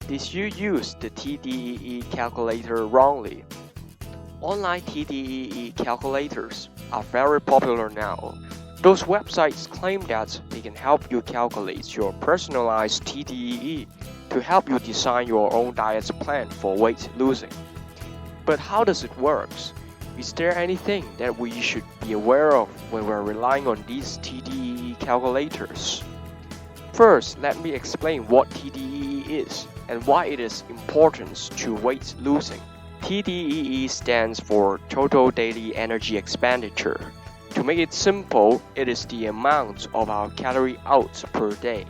Did you use the TDEE calculator wrongly? Online TDEE calculators are very popular now. Those websites claim that they can help you calculate your personalized TDEE to help you design your own diet plan for weight losing. But how does it work? Is there anything that we should be aware of when we're relying on these TDEE calculators? First, let me explain what TDEE is and why it is important to weight losing. TDEE stands for Total Daily Energy Expenditure. To make it simple, it is the amount of our calorie out per day.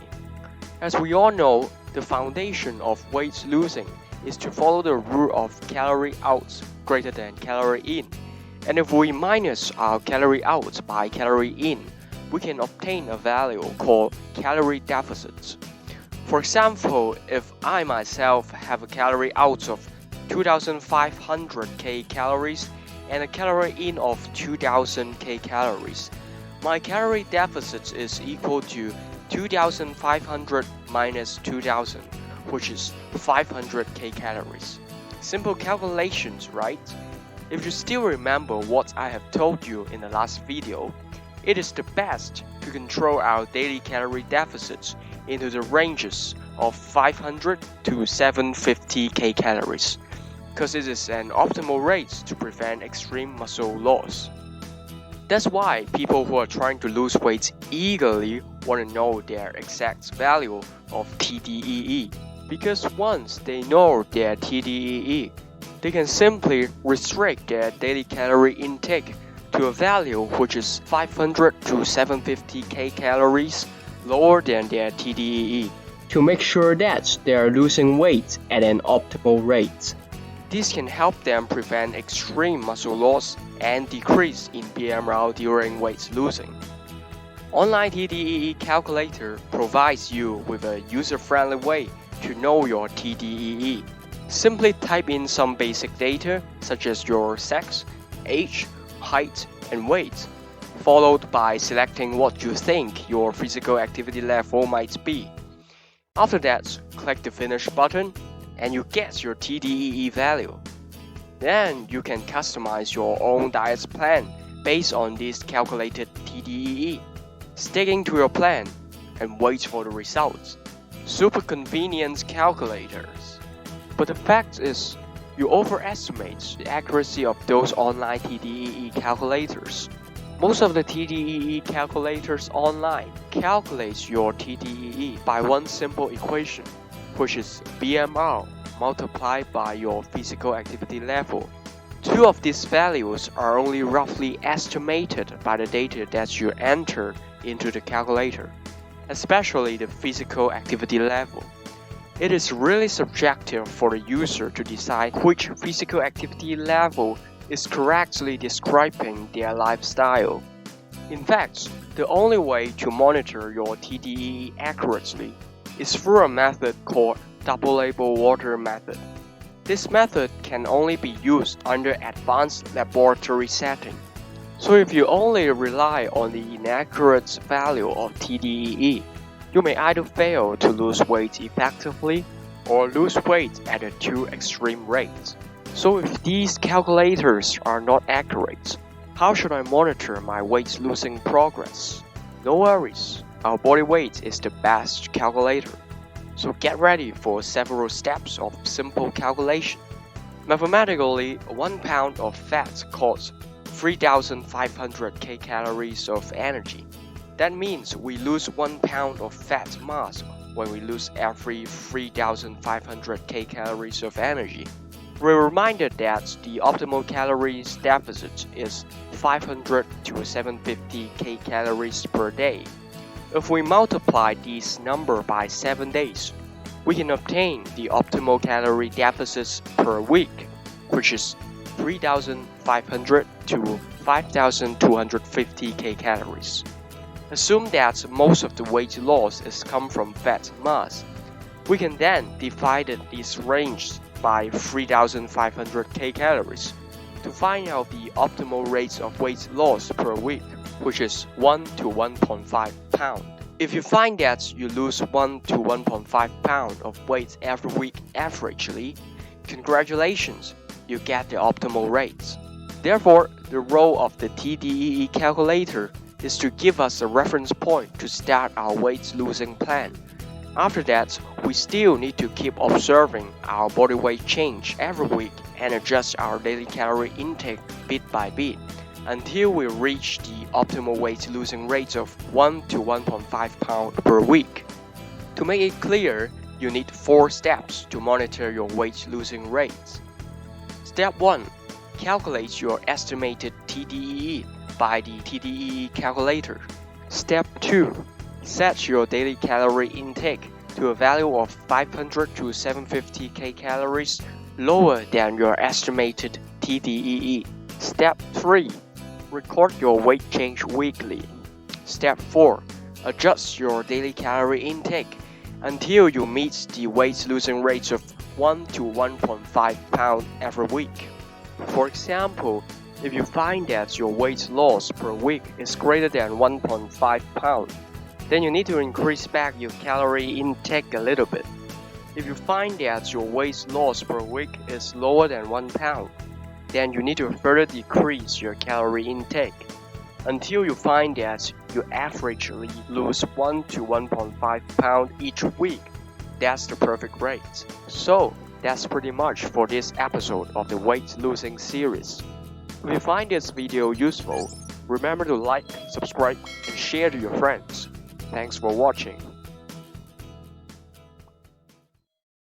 As we all know, the foundation of weight losing is to follow the rule of calorie out greater than calorie in. And if we minus our calorie out by calorie in, we can obtain a value called calorie deficit. For example, if I myself have a calorie out of 2,500 kcals and a calorie in of 2,000 kcals, my calorie deficit is equal to 2,500 minus 2,000, which is 500 kcals. Simple calculations, right? If you still remember what I have told you in the last video, it is the best to control our daily calorie deficits into the ranges of 500 to 750 kcals, because it is an optimal rate to prevent extreme muscle loss. That's why people who are trying to lose weight eagerly want to know their exact value of TDEE, because once they know their TDEE, they can simply restrict their daily calorie intake to a value which is 500 to 750 kcals lower than their TDEE to make sure that they are losing weight at an optimal rate. This can help them prevent extreme muscle loss and decrease in BMR during weight losing. Online TDEE calculator provides you with a user-friendly way to know your TDEE. Simply type in some basic data such as your sex, age, height, and weight, followed by selecting what you think your physical activity level might be. After that, click the Finish button and you get your TDEE value. Then you can customize your own diet plan based on this calculated TDEE. Sticking to your plan and wait for the results. Super convenient calculators. But the fact is, you overestimate the accuracy of those online TDEE calculators. Most of the TDEE calculators online calculate your TDEE by one simple equation, which is BMR multiplied by your physical activity level. Two of these values are only roughly estimated by the data that you enter into the calculator, especially the physical activity level. It is really subjective for the user to decide which physical activity level is correctly describing their lifestyle. In fact, the only way to monitor your TDEE accurately is through a method called double label water method. This method can only be used under advanced laboratory setting. So if you only rely on the inaccurate value of TDEE, you may either fail to lose weight effectively or lose weight at a too extreme rate. So if these calculators are not accurate, how should I monitor my weight losing progress? No worries, our body weight is the best calculator. So get ready for several steps of simple calculation. Mathematically, 1 pound of fat costs 3,500 kcals of energy. That means we lose 1 pound of fat mass when we lose every 3,500 kcals of energy. We're reminded that the optimal calories deficit is 500 to 750 kcals per day. If we multiply this number by 7 days, we can obtain the optimal calorie deficits per week, which is 3,500 to 5,250 kcals. Assume that most of the weight loss is come from fat mass. We can then divide this range by 3,500 kcals to find out the optimal rates of weight loss per week, which is 1 to 1.5 pound. If you find that you lose 1 to 1.5 pounds of weight every week averagely, congratulations, you get the optimal rates. Therefore, the role of the TDEE calculator is to give us a reference point to start our weight losing plan. After that, we still need to keep observing our body weight change every week and adjust our daily calorie intake bit by bit until we reach the optimal weight losing rate of 1 to 1.5 pounds per week. To make it clear, you need 4 steps to monitor your weight losing rates. Step 1. Calculate your estimated TDEE by the TDEE calculator. Step 2. Set your daily calorie intake to a value of 500 to 750 kcals lower than your estimated TDEE. Step 3. Record your weight change weekly. Step 4. Adjust your daily calorie intake until you meet the weight losing rate of 1 to 1.5 pounds every week. For example, if you find that your weight loss per week is greater than 1.5 pounds, then you need to increase back your calorie intake a little bit. If you find that your weight loss per week is lower than 1 pound, then you need to further decrease your calorie intake until you find that you averagely lose 1 to 1.5 pounds each week. That's the perfect rate. So, that's pretty much for this episode of the weight losing series. If you find this video useful, remember to like, subscribe, and share to your friends. Thanks for watching.